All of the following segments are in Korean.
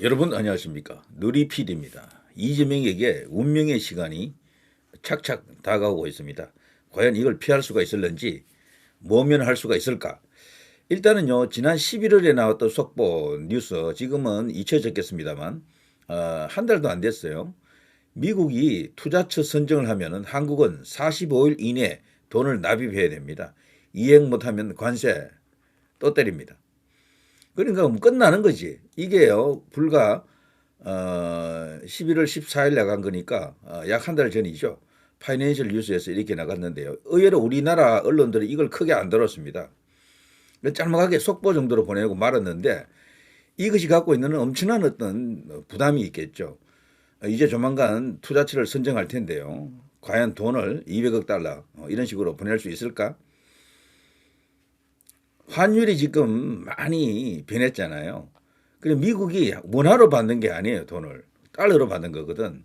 여러분 안녕하십니까. 누리PD입니다. 이재명에게 운명의 시간이 착착 다가오고 있습니다. 과연 이걸 피할 수가 있을는지 모면할 수가 있을까? 일단은요, 지난 11월에 나왔던 속보 뉴스, 지금은 잊혀졌겠습니다만 한 달도 안 됐어요. 미국이 투자처 선정을 하면은 한국은 45일 이내 돈을 납입해야 됩니다. 이행 못하면 관세 또 때립니다. 그러니까 끝나는 거지. 이게요, 불과 11월 14일 나간 거니까 약 한 달 전이죠. 파이낸셜 뉴스에서 이렇게 나갔는데요. 의외로 우리나라 언론들이 이걸 크게 안 다뤘습니다. 짤막하게 속보 정도로 보내고 말았는데 이것이 갖고 있는 엄청난 어떤 부담이 있겠죠. 이제 조만간 투자처를 선정할 텐데요. 과연 돈을 200억 달러 이런 식으로 보낼 수 있을까? 환율이 지금 많이 변했잖아요. 그래 미국이 원화로 받는 게 아니에요, 돈을. 달러로 받는 거거든.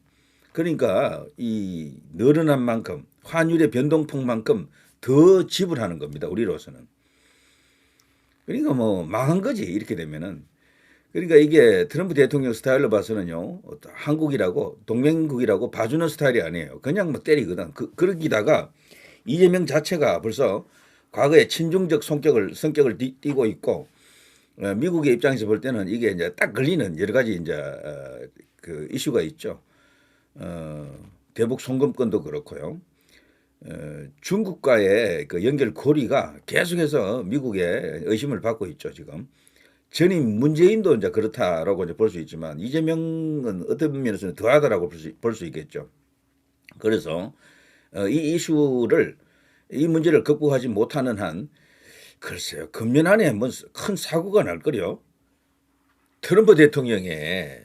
그러니까 이 늘어난 만큼 환율의 변동폭만큼 더 지불하는 겁니다, 우리로서는. 그러니까 뭐 망한 거지, 이렇게 되면은. 그러니까 이게 트럼프 대통령 스타일로 봐서는요, 한국이라고 동맹국이라고 봐주는 스타일이 아니에요. 그냥 뭐 때리거든. 그러기다가 이재명 자체가 벌써 과거에 친중적 성격을 띠고 있고, 미국의 입장에서 볼 때는 이게 이제 딱 걸리는 여러 가지 이제 그 이슈가 있죠. 대북 송금건도 그렇고요. 중국과의 그 연결고리가 계속해서 미국의 의심을 받고 있죠, 지금. 전임 문재인도 이제 그렇다라고 이제 볼 수 있지만 이재명은 어떤 면에서는 더하다라고 볼 수 있겠죠. 그래서 이 이슈를 이 문제를 극복하지 못하는 한 글쎄요, 금년 안에 뭐 큰 사고가 날 거요. 트럼프 대통령의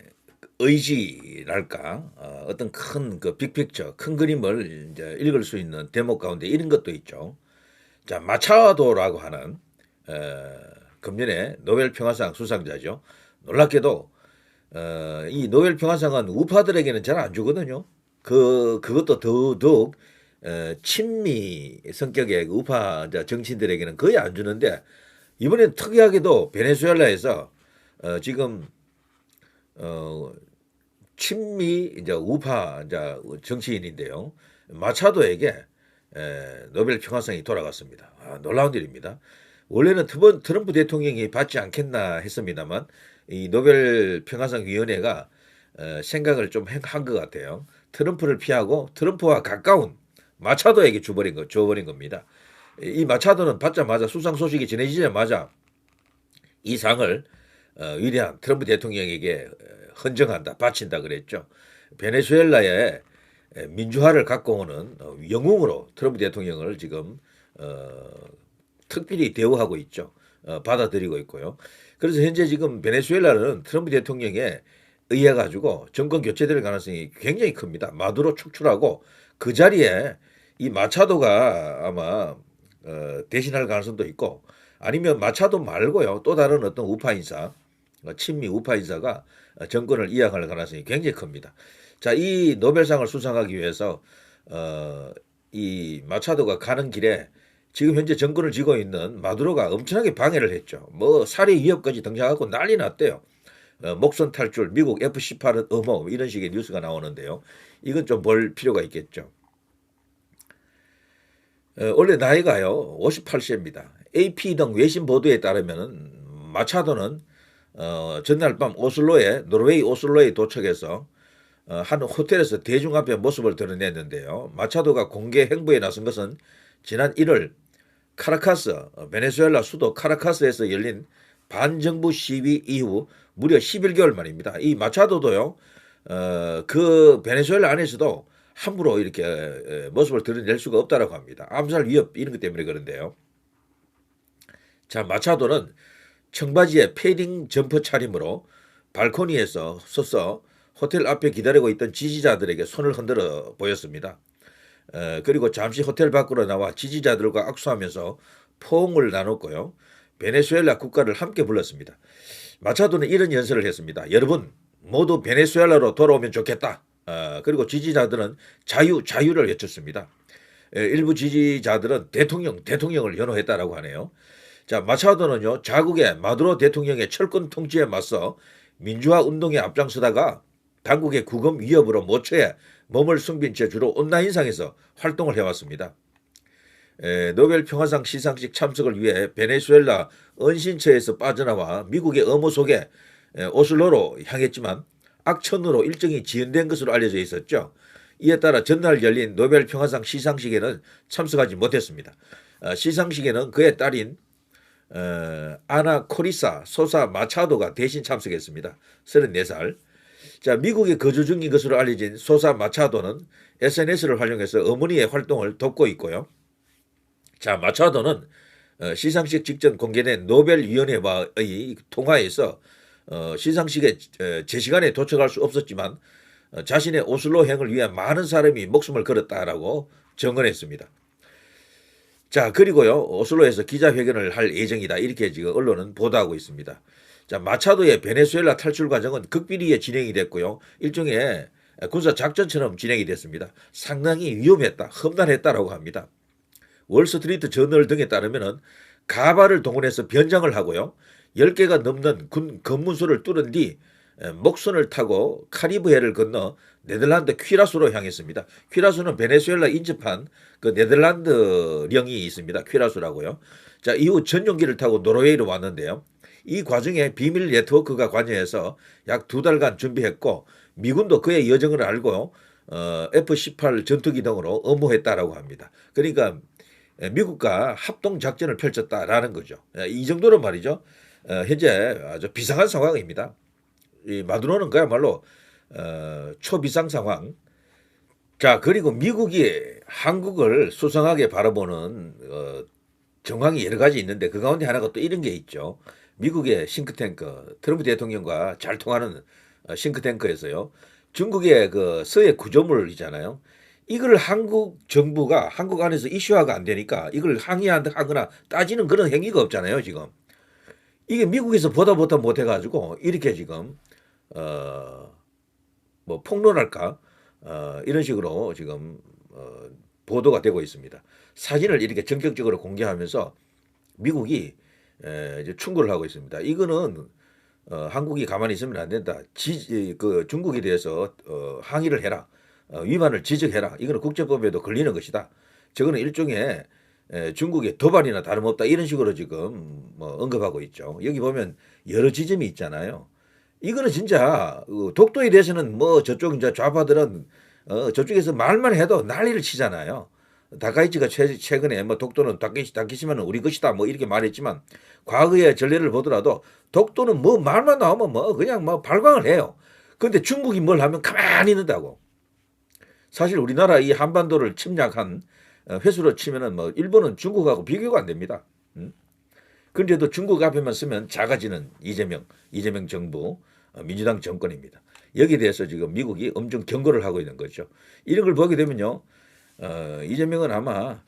의지랄까, 어떤 큰 그 빅픽처, 큰 그림을 이제 읽을 수 있는 대목 가운데 이런 것도 있죠. 자, 마차도라고 하는 금년에 노벨 평화상 수상자죠. 놀랍게도 이 노벨 평화상은 우파들에게는 잘 안 주거든요. 그것도 더더욱 친미 성격의 우파 정치인들에게는 거의 안 주는데 이번엔 특이하게도 베네수엘라에서 지금 어, 친미 이제 우파 이제 정치인인데요. 마차도에게 노벨 평화상이 돌아갔습니다. 놀라운 일입니다. 원래는 트럼프 대통령이 받지 않겠나 했습니다만 이 노벨 평화상 위원회가 생각을 좀 한 것 같아요. 트럼프를 피하고 트럼프와 가까운 마차도에게 줘버린 겁니다. 이 마차도는 받자마자 수상 소식이 전해지자마자 이 상을 위대한 트럼프 대통령에게 헌정한다, 바친다 그랬죠. 베네수엘라의 민주화를 갖고 오는 영웅으로 트럼프 대통령을 지금 특별히 대우하고 있죠. 받아들이고 있고요. 그래서 현재 지금 베네수엘라는 트럼프 대통령에 의해 가지고 정권 교체될 가능성이 굉장히 큽니다. 마두로 축출하고 그 자리에 이 마차도가 아마 대신할 가능성도 있고 아니면 마차도 말고요. 또 다른 어떤 우파 인사, 친미 우파 인사가 정권을 이양할 가능성이 굉장히 큽니다. 자, 이 노벨상을 수상하기 위해서 이 마차도가 가는 길에 지금 현재 정권을 쥐고 있는 마두로가 엄청나게 방해를 했죠. 뭐 살해 위협까지 등장하고 난리 났대요. 목선 탈출, 미국 F-18은 어머 이런 식의 뉴스가 나오는데요. 이건 좀 볼 필요가 있겠죠. 원래 나이가요 58세입니다. AP 등 외신 보도에 따르면은 마차도는 전날 밤 노르웨이 오슬로에 도착해서 한 호텔에서 대중 앞에 모습을 드러냈는데요. 마차도가 공개 행보에 나선 것은 지난 1월 카라카스, 베네수엘라 수도 카라카스에서 열린 반정부 시위 이후 무려 11개월 만입니다. 이 마차도도요, 그 베네수엘라 안에서도 함부로 이렇게 모습을 드러낼 수가 없다라고 합니다. 암살 위협 이런 것 때문에 그런데요. 자, 마차도는 청바지에 패딩 점퍼 차림으로 발코니에서 서서 호텔 앞에 기다리고 있던 지지자들에게 손을 흔들어 보였습니다. 그리고 잠시 호텔 밖으로 나와 지지자들과 악수하면서 포옹을 나눴고요. 베네수엘라 국가를 함께 불렀습니다. 마차도는 이런 연설을 했습니다. 여러분 모두 베네수엘라로 돌아오면 좋겠다. 그리고 지지자들은 자유를 외쳤습니다. 일부 지지자들은 대통령을 연호했다라고 하네요. 자, 마차도는요, 자국의 마두로 대통령의 철권 통치에 맞서 민주화 운동에 앞장서다가 당국의 구금 위협으로 모처에 몸을 숨긴 채 주로 온라인상에서 활동을 해왔습니다. 노벨 평화상 시상식 참석을 위해 베네수엘라 은신처에서 빠져나와 미국의 엄호 속에 오슬로로 향했지만 악천후로 일정이 지연된 것으로 알려져 있었죠. 이에 따라 전날 열린 노벨 평화상 시상식에는 참석하지 못했습니다. 시상식에는 그의 딸인 아나 코리사 소사 마차도가 대신 참석했습니다. 34살. 자, 미국에 거주 중인 것으로 알려진 소사 마차도는 SNS를 활용해서 어머니의 활동을 돕고 있고요. 자, 마차도는 시상식 직전 공개된 노벨위원회와의 통화에서 시상식에 제 시간에 도착할 수 없었지만 자신의 오슬로행을 위해 많은 사람이 목숨을 걸었다라고 증언했습니다. 자, 그리고요, 오슬로에서 기자회견을 할 예정이다. 이렇게 지금 언론은 보도하고 있습니다. 자, 마차도의 베네수엘라 탈출 과정은 극비리에 진행이 됐고요. 일종의 군사 작전처럼 진행이 됐습니다. 상당히 위험했다, 험난했다라고 합니다. 월스트리트 저널 등에 따르면 가발을 동원해서 변장을 하고요. 10개가 넘는 군 검문소를 뚫은 뒤 목선을 타고 카리브해를 건너 네덜란드 퀴라수로 향했습니다. 퀴라수는 베네수엘라 인접한 그 네덜란드령이 있습니다. 퀴라수라고요. 자, 이후 전용기를 타고 노르웨이로 왔는데요. 이 과정에 비밀 네트워크가 관여해서 약 2달간 준비했고 미군도 그의 여정을 알고 F-18 전투기 등으로 업무했다라고 합니다. 그러니까 미국과 합동작전을 펼쳤다라는 거죠. 이 정도로 말이죠. 현재 아주 비상한 상황입니다. 이 마두로는 그야말로 초비상 상황. 자, 그리고 미국이 한국을 수상하게 바라보는 정황이 여러 가지 있는데 그 가운데 하나가 또 이런 게 있죠. 미국의 싱크탱크, 트럼프 대통령과 잘 통하는 싱크탱크에서요. 중국의 그 서해 구조물이잖아요. 이걸 한국 정부가 한국 안에서 이슈화가 안 되니까 이걸 항의하거나 따지는 그런 행위가 없잖아요, 지금. 이게 미국에서 보다 못해가지고 이렇게 지금 뭐 폭로랄까 이런 식으로 지금 보도가 되고 있습니다. 사진을 이렇게 전격적으로 공개하면서 미국이 이제 충고를 하고 있습니다. 이거는 한국이 가만히 있으면 안 된다. 그 중국에 대해서 항의를 해라. 위반을 지적해라. 이거는 국제법에도 걸리는 것이다. 저거는 일종의 중국의 도발이나 다름없다. 이런 식으로 지금 뭐 언급하고 있죠. 여기 보면 여러 지점이 있잖아요. 이거는 진짜 독도에 대해서는 뭐 저쪽 이제 좌파들은 저쪽에서 말만 해도 난리를 치잖아요. 다카이치가 최근에 뭐 독도는 다케시마는 우리 것이다 뭐 이렇게 말했지만 과거의 전례를 보더라도 독도는 뭐 말만 나오면 뭐 그냥 뭐 발광을 해요. 그런데 중국이 뭘 하면 가만히 있는다고. 사실 우리나라 이 한반도를 침략한 횟수로 치면은 뭐 일본은 중국하고 비교가 안 됩니다. 그런데도 중국 앞에만 쓰면 작아지는 이재명 정부, 민주당 정권입니다. 여기에 대해서 지금 미국이 엄청 경고를 하고 있는 거죠. 이런 걸 보게 되면요, 이재명은 아마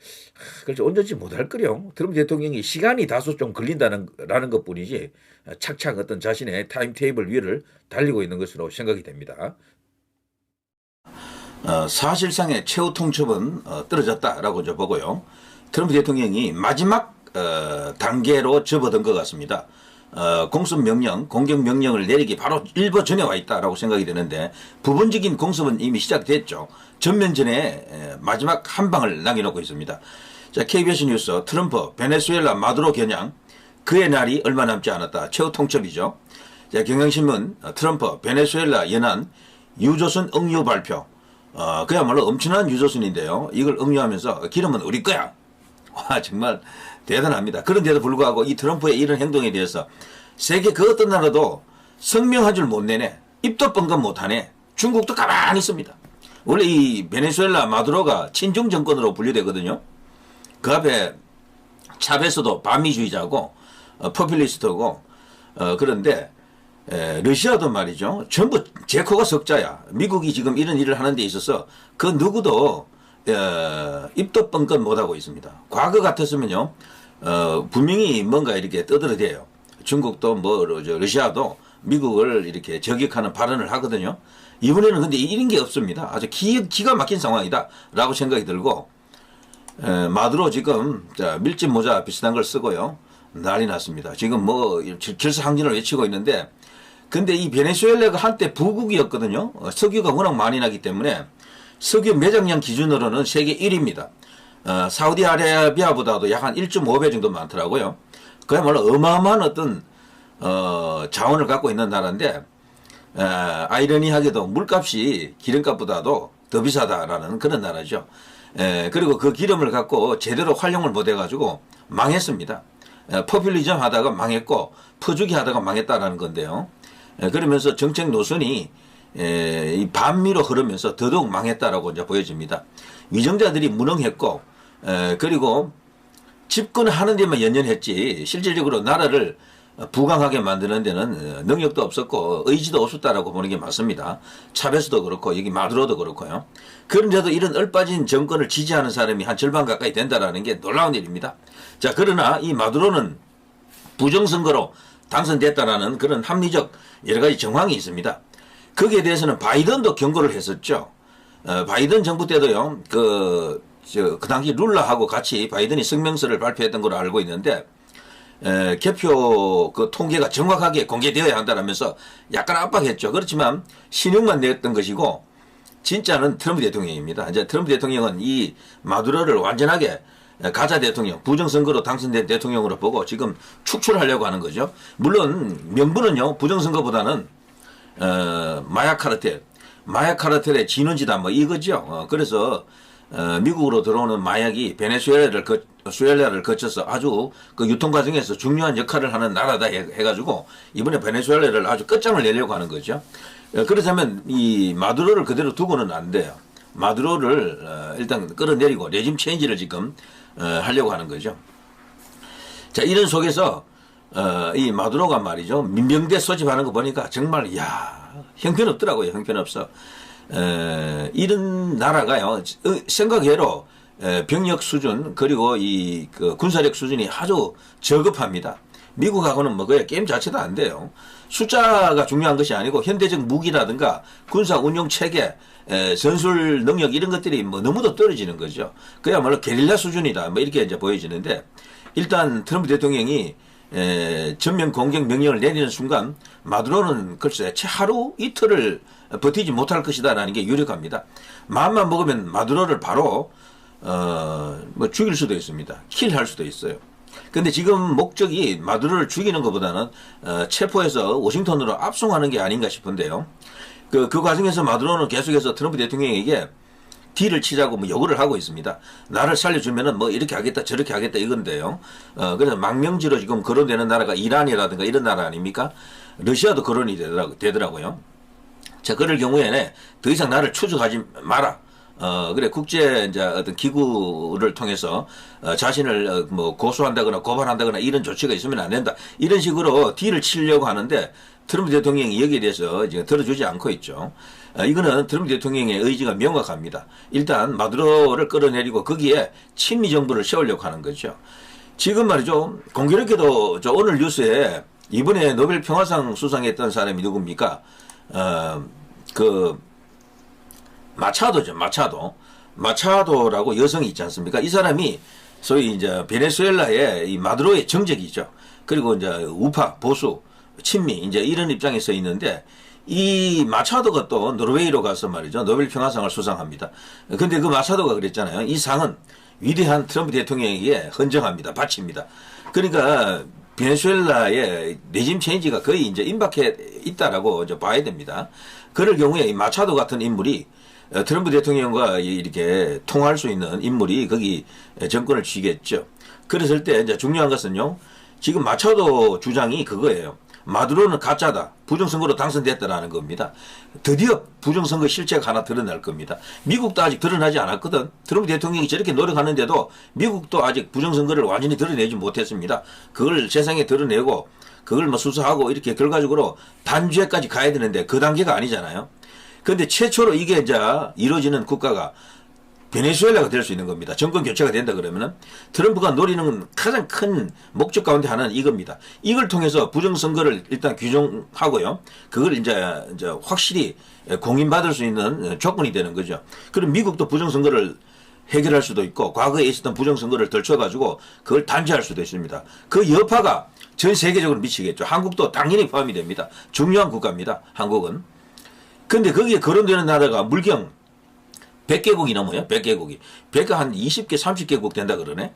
그렇죠 온전치 못할 거요. 트럼프 대통령이 시간이 다소 좀 걸린다는 것뿐이지 착착 어떤 자신의 타임테이블 위를 달리고 있는 것으로 생각이 됩니다. 사실상의 최후 통첩은 떨어졌다라고 저 보고요. 트럼프 대통령이 마지막 단계로 접어든 것 같습니다. 공습 명령, 공격 명령을 내리기 바로 일보 전에 와 있다라고 생각이 되는데 부분적인 공습은 이미 시작됐죠. 전면전에 마지막 한 방을 남겨놓고 있습니다. 자, KBS 뉴스 트럼프 베네수엘라 마두로 겨냥 그의 날이 얼마 남지 않았다. 최후 통첩이죠. 자, 경향신문 트럼프 베네수엘라 연안 유조선 응유 발표. 그야말로 엄청난 유조선인데요. 이걸 응유하면서 기름은 우리 거야. 와, 정말 대단합니다. 그런데도 불구하고 이 트럼프의 이런 행동에 대해서 세계 그 어떤 나라도 성명한 줄 못 내네. 입도 뻥긋 못하네. 중국도 가만히 있습니다. 원래 이 베네수엘라 마두로가 친중 정권으로 분류되거든요. 그 앞에 차베스도 반미주의자고 포퓰리스트고 그런데 러시아도 말이죠. 전부 제코가 석자야. 미국이 지금 이런 일을 하는 데 있어서 그 누구도 입도 뻥끗 못하고 있습니다. 과거 같았으면요. 분명히 뭔가 이렇게 떠들어대요. 중국도 뭐 러시아도 미국을 이렇게 저격하는 발언을 하거든요. 이번에는 근데 이런 게 없습니다. 아주 기가 막힌 상황이다 라고 생각이 들고 마두로 지금 밀짚 모자 비슷한 걸 쓰고요. 난리 났습니다. 지금 뭐 질서항진을 외치고 있는데 근데 이 베네수엘라가 한때 부국이었거든요. 석유가 워낙 많이 나기 때문에 석유 매장량 기준으로는 세계 1위입니다. 사우디아라비아보다도 약 한 1.5배 정도 많더라고요. 그야말로 어마어마한 어떤 자원을 갖고 있는 나라인데 아이러니하게도 물값이 기름값보다도 더 비싸다라는 그런 나라죠. 그리고 그 기름을 갖고 제대로 활용을 못해가지고 망했습니다. 포퓰리즘 하다가 망했고 퍼주기 하다가 망했다라는 건데요. 그러면서 정책 노선이 이 반미로 흐르면서 더더욱 망했다라고 이제 보여집니다. 위정자들이 무능했고 그리고 집권하는 데만 연연했지 실질적으로 나라를 부강하게 만드는 데는 능력도 없었고 의지도 없었다라고 보는 게 맞습니다. 차베스도 그렇고 여기 마두로도 그렇고요. 그런데도 이런 얼빠진 정권을 지지하는 사람이 한 절반 가까이 된다라는 게 놀라운 일입니다. 자, 그러나 이 마두로는 부정선거로 당선됐다라는 그런 합리적 여러 가지 정황이 있습니다. 거기에 대해서는 바이든도 경고를 했었죠. 바이든 정부 때도요, 그 당시 룰라하고 같이 바이든이 성명서를 발표했던 걸로 알고 있는데, 개표 그 통계가 정확하게 공개되어야 한다라면서 약간 압박했죠. 그렇지만 신용만 냈던 것이고, 진짜는 트럼프 대통령입니다. 이제 트럼프 대통령은 이 마두로를 완전하게 가짜 대통령, 부정선거로 당선된 대통령으로 보고 지금 축출하려고 하는 거죠. 물론 명분은요, 부정선거보다는 마약 카르텔의 진원지다 뭐 이거죠. 그래서 미국으로 들어오는 마약이 베네수엘라를 거쳐서 아주 그 유통 과정에서 중요한 역할을 하는 나라다 해가지고 이번에 베네수엘라를 아주 끝장을 내려고 하는 거죠. 그렇다면 이 마두로를 그대로 두고는 안 돼요. 마두로를 일단 끌어내리고 레짐 체인지를 지금 하려고 하는 거죠. 자, 이런 속에서 이 마두로가 말이죠, 민병대 소집하는 거 보니까 정말 형편없더라고요. 형편없어. 이런 나라가요, 생각외로 병력 수준 그리고 이 그 군사력 수준이 아주 저급합니다. 미국하고는 뭐 거의 게임 자체도 안 돼요. 숫자가 중요한 것이 아니고 현대적 무기라든가 군사 운용 체계, 전술 능력 이런 것들이 뭐 너무도 떨어지는 거죠. 그야말로 게릴라 수준이다. 뭐 이렇게 이제 보여지는데, 일단 트럼프 대통령이 전면 공격 명령을 내리는 순간 마두로는 글쎄 채 하루 이틀을 버티지 못할 것이다라는 게 유력합니다. 마음만 먹으면 마두로를 바로 뭐 죽일 수도 있습니다. 킬할 수도 있어요. 근데 지금 목적이 마두로를 죽이는 것보다는 체포해서 워싱턴으로 압송하는 게 아닌가 싶은데요. 그 과정에서 마두로는 계속해서 트럼프 대통령에게 딜을 치자고 뭐 요구를 하고 있습니다. 나를 살려주면은 뭐 이렇게 하겠다 저렇게 하겠다 이건데요. 그래서 망명지로 지금 거론되는 나라가 이란이라든가 이런 나라 아닙니까? 러시아도 거론이 되더라고요. 자, 그럴 경우에는 더 이상 나를 추적하지 마라. 그래, 국제, 이제, 어떤 기구를 통해서, 자신을, 뭐, 고소한다거나 고발한다거나 이런 조치가 있으면 안 된다. 이런 식으로 딜을 치려고 하는데, 트럼프 대통령이 여기에 대해서 지금 들어주지 않고 있죠. 이거는 트럼프 대통령의 의지가 명확합니다. 일단, 마두로를 끌어내리고 거기에 친미 정부를 세우려고 하는 거죠. 지금 말이죠. 공교롭게도 오늘 뉴스에 이번에 노벨 평화상 수상했던 사람이 누굽니까? 마차도죠, 마차도라고 여성이 있지 않습니까? 이 사람이 소위 이제 베네수엘라의 이 마두로의 정적이죠. 그리고 이제 우파, 보수, 친미, 이제 이런 입장에 서 있는데, 이 마차도가 또 노르웨이로 가서 말이죠, 노벨 평화상을 수상합니다. 근데 그 마차도가 그랬잖아요. 이 상은 위대한 트럼프 대통령에게 헌정합니다. 바칩니다. 그러니까, 베네수엘라의 레짐 체인지가 거의 이제 임박해 있다라고 이제 봐야 됩니다. 그럴 경우에 이 마차도 같은 인물이 트럼프 대통령과 이렇게 통할 수 있는 인물이 거기 정권을 쥐겠죠. 그랬을 때 이제 중요한 것은요, 지금 마차도 주장이 그거예요. 마두로는 가짜다. 부정선거로 당선됐다라는 겁니다. 드디어 부정선거 실체가 하나 드러날 겁니다. 미국도 아직 드러나지 않았거든. 트럼프 대통령이 저렇게 노력하는데도 미국도 아직 부정선거를 완전히 드러내지 못했습니다. 그걸 세상에 드러내고 그걸 뭐 수사하고 이렇게 결과적으로 단죄까지 가야 되는데 그 단계가 아니잖아요. 그런데 최초로 이게 이제 이루어지는 국가가 베네수엘라가 될 수 있는 겁니다. 정권 교체가 된다 그러면은 트럼프가 노리는 가장 큰 목적 가운데 하나는 이겁니다. 이걸 통해서 부정선거를 일단 규정하고요. 그걸 이제 확실히 공인받을 수 있는 조건이 되는 거죠. 그럼 미국도 부정선거를 해결할 수도 있고 과거에 있었던 부정선거를 덜쳐가지고 그걸 단죄할 수도 있습니다. 그 여파가 전 세계적으로 미치겠죠. 한국도 당연히 포함이 됩니다. 중요한 국가입니다. 한국은. 근데 거기에 거론되는 나라가 물경 100개국이 넘어요. 100개국이. 100개 한 20개, 30개국 된다 그러네.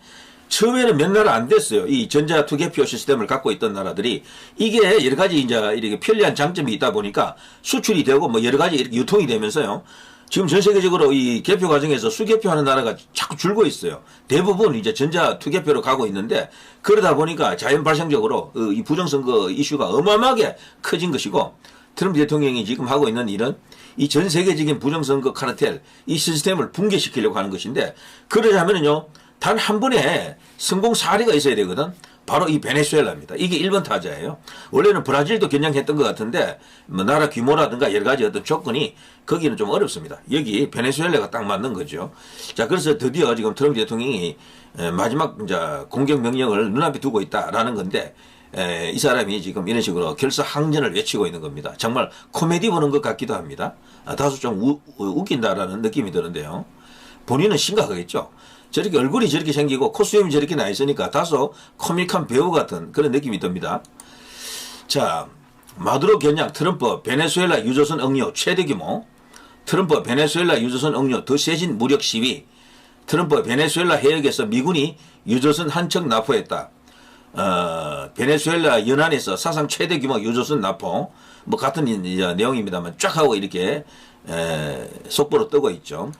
처음에는 몇 나라 안 됐어요. 이 전자 투개표 시스템을 갖고 있던 나라들이 이게 여러 가지 이제 이렇게 편리한 장점이 있다 보니까 수출이 되고 뭐 여러 가지 이렇게 유통이 되면서요. 지금 전 세계적으로 이 개표 과정에서 수개표하는 나라가 자꾸 줄고 있어요. 대부분 이제 전자 투개표로 가고 있는데 그러다 보니까 자연 발생적으로 이 부정선거 이슈가 어마어마하게 커진 것이고 트럼프 대통령이 지금 하고 있는 일은 이 전 세계적인 부정선거 카르텔 이 시스템을 붕괴시키려고 하는 것인데 그러자면은요 단 한 번에 성공 사례가 있어야 되거든. 바로 이 베네수엘라입니다. 이게 1번 타자예요. 원래는 브라질도 겨냥했던 것 같은데 뭐 나라 규모라든가 여러 가지 어떤 조건이 거기는 좀 어렵습니다. 여기 베네수엘라가 딱 맞는 거죠. 자, 그래서 드디어 지금 트럼프 대통령이 마지막 이제 공격 명령을 눈앞에 두고 있다라는 건데 이 사람이 지금 이런 식으로 결사 항전을 외치고 있는 겁니다. 정말 코미디 보는 것 같기도 합니다. 다소 좀 웃긴다라는 느낌이 드는데요. 본인은 심각하겠죠. 저렇게 얼굴이 저렇게 생기고 코스튬이 저렇게 나 있으니까 다소 코믹한 배우 같은 그런 느낌이 듭니다. 자, 마두로 겨냥 트럼프 베네수엘라 유조선 억류 최대 규모, 트럼프 베네수엘라 유조선 억류 더 세진 무력 시위, 트럼프 베네수엘라 해역에서 미군이 유조선 한 척 납포했다. 베네수엘라 연안에서 사상 최대 규모 유조선 납포, 뭐 같은 내용입니다만 쫙 하고 이렇게 속보로 뜨고 있죠.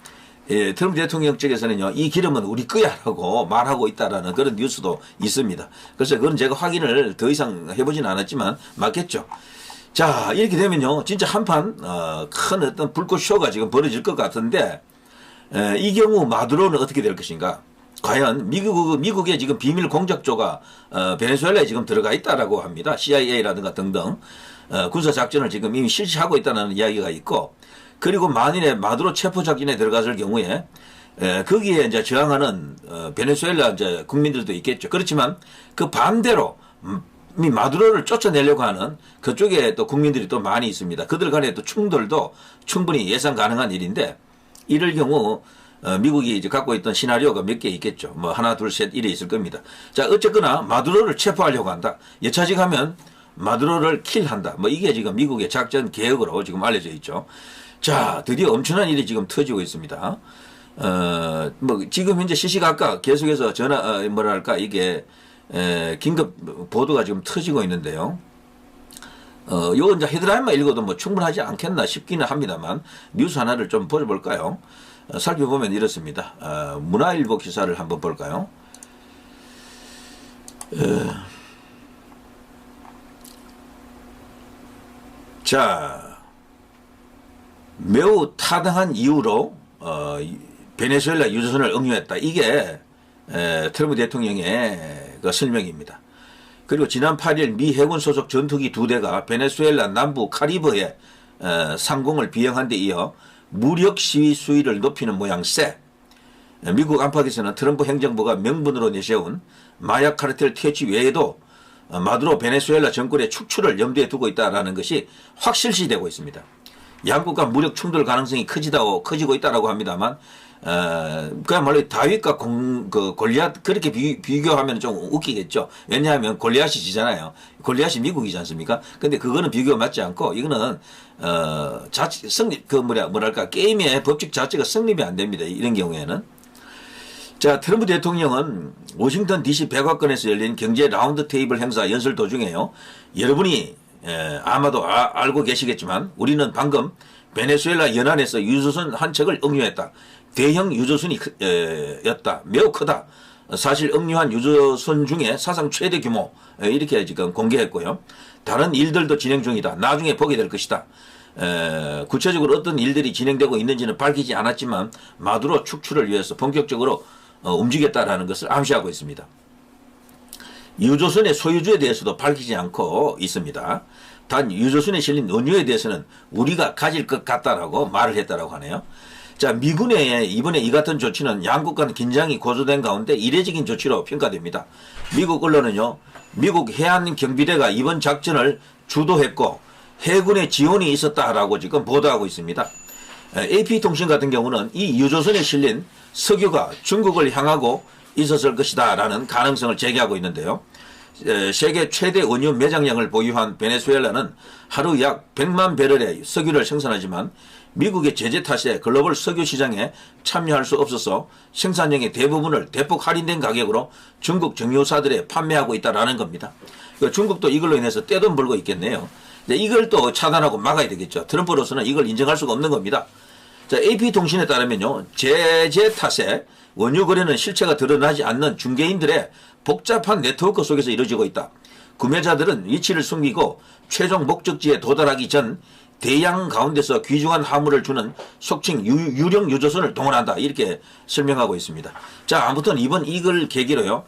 예, 트럼프 대통령 측에서는요, 이 기름은 우리 거야라고 말하고 있다라는 그런 뉴스도 있습니다. 그래서 그건 제가 확인을 더 이상 해보진 않았지만 맞겠죠. 자, 이렇게 되면요, 진짜 한판 큰 어떤 불꽃쇼가 지금 벌어질 것 같은데 이 경우 마두로는 어떻게 될 것인가? 과연 미국의 지금 비밀 공작조가 베네수엘라에 지금 들어가 있다라고 합니다. CIA라든가 등등 군사 작전을 지금 이미 실시하고 있다는 이야기가 있고. 그리고 만일에 마두로 체포 작전에 들어갔을 경우에 거기에 이제 저항하는 베네수엘라 이제 국민들도 있겠죠. 그렇지만 그 반대로 이 마두로를 쫓아내려고 하는 그쪽에 또 국민들이 또 많이 있습니다. 그들 간의 또 충돌도 충분히 예상 가능한 일인데 이럴 경우 미국이 이제 갖고 있던 시나리오가 몇 개 있겠죠. 뭐 하나, 둘, 셋 이래 있을 겁니다. 자, 어쨌거나 마두로를 체포하려고 한다. 여차직하면 마두로를 킬한다. 뭐 이게 지금 미국의 작전 계획으로 지금 알려져 있죠. 자, 드디어 엄청난 일이 지금 터지고 있습니다. 뭐, 지금 현재 시시각각 계속해서 뭐랄까, 이게, 긴급 보도가 지금 터지고 있는데요. 요 이제 헤드라인만 읽어도 뭐 충분하지 않겠나 싶기는 합니다만, 뉴스 하나를 좀 보여볼까요? 살펴보면 이렇습니다. 문화일보 기사를 한번 볼까요? 자, 매우 타당한 이유로 베네수엘라 유조선을 억류했다. 이게 트럼프 대통령의 그 설명입니다. 그리고 지난 8일 미 해군 소속 전투기 2대가 베네수엘라 남부 카리브해 상공을 비행한 데 이어 무력 시위 수위를 높이는 모양새. 미국 안팎에서는 트럼프 행정부가 명분으로 내세운 마약 카르텔 퇴치 외에도 마두로 베네수엘라 정권의 축출을 염두에 두고 있다는 것이 확실시되고 있습니다. 양국과 무력 충돌 가능성이 커지고 있다라고 합니다만, 그야말로 다윗과 골리앗 그렇게 비교하면 좀 웃기겠죠. 왜냐하면 골리앗이 지잖아요. 골리앗이 미국이지 않습니까? 근데 그거는 비교가 맞지 않고 이거는 뭐랄까 게임의 법칙 자체가 성립이 안 됩니다. 이런 경우에는. 자, 트럼프 대통령은 워싱턴 DC 백악관에서 열린 경제 라운드 테이블 행사 연설 도중에요. 여러분이 아마도 알고 계시겠지만 우리는 방금 베네수엘라 연안에서 유조선 한 척을 억류했다. 대형 유조선이 였다. 매우 크다. 사실 억류한 유조선 중에 사상 최대 규모 이렇게 지금 공개했고요. 다른 일들도 진행 중이다. 나중에 보게 될 것이다. 구체적으로 어떤 일들이 진행되고 있는지는 밝히지 않았지만 마두로 축출을 위해서 본격적으로 움직였다라는 것을 암시하고 있습니다. 유조선의 소유주에 대해서도 밝히지 않고 있습니다. 단 유조선에 실린 원유에 대해서는 우리가 가질 것 같다라고 말을 했다라고 하네요. 자, 미군의 이번에 이 같은 조치는 양국 간 긴장이 고조된 가운데 이례적인 조치로 평가됩니다. 미국 언론은요, 미국 해안경비대가 이번 작전을 주도했고 해군의 지원이 있었다라고 지금 보도하고 있습니다. AP통신 같은 경우는 이 유조선에 실린 석유가 중국을 향하고 있었을 것이다 라는 가능성을 제기하고 있는데요. 세계 최대 원유 매장량을 보유한 베네수엘라는 하루 약 100만 배럴의 석유를 생산하지만 미국의 제재 탓에 글로벌 석유 시장에 참여할 수 없어서 생산량의 대부분을 대폭 할인된 가격으로 중국 정유사들에 판매하고 있다라는 겁니다. 중국도 이걸로 인해서 떼돈 벌고 있겠네요. 이걸 또 차단하고 막아야 되겠죠. 트럼프로서는 이걸 인정할 수가 없는 겁니다. 자, AP통신에 따르면요, 제재 탓에 원유 거래는 실체가 드러나지 않는 중개인들의 복잡한 네트워크 속에서 이루어지고 있다. 구매자들은 위치를 숨기고 최종 목적지에 도달하기 전 대양 가운데서 귀중한 화물을 주는 속칭 유령 유조선을 동원한다. 이렇게 설명하고 있습니다. 자, 아무튼 이걸 계기로요,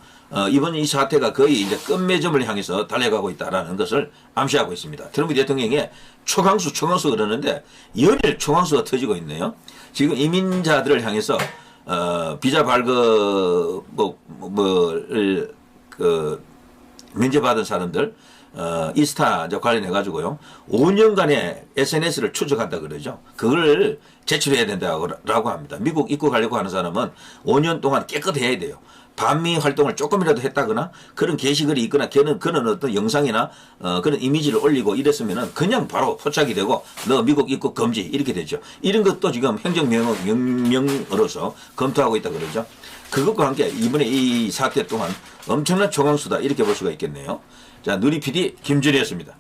이번 이 사태가 거의 이제 끝맺음을 향해서 달려가고 있다라는 것을 암시하고 있습니다. 트럼프 대통령의 초강수 그러는데 연일 초강수가 터지고 있네요. 지금 이민자들을 향해서 비자 발급 면제받은 사람들 이스타 관련해 가지고요 5년간의 SNS를 추적한다 그러죠. 그걸 제출해야 된다고 합니다. 미국 입국하려고 하는 사람은 5년 동안 깨끗해야 돼요. 반미 활동을 조금이라도 했다거나 그런 게시글이 있거나 그런 어떤 영상이나 그런 이미지를 올리고 이랬으면은 그냥 바로 포착이 되고 너 미국 입국 금지 이렇게 되죠. 이런 것도 지금 행정명령으로서 검토하고 있다 그러죠. 그것과 함께 이번에 이 사태 동안 엄청난 초강수다 이렇게 볼 수가 있겠네요. 자, 누리 PD 김준희였습니다.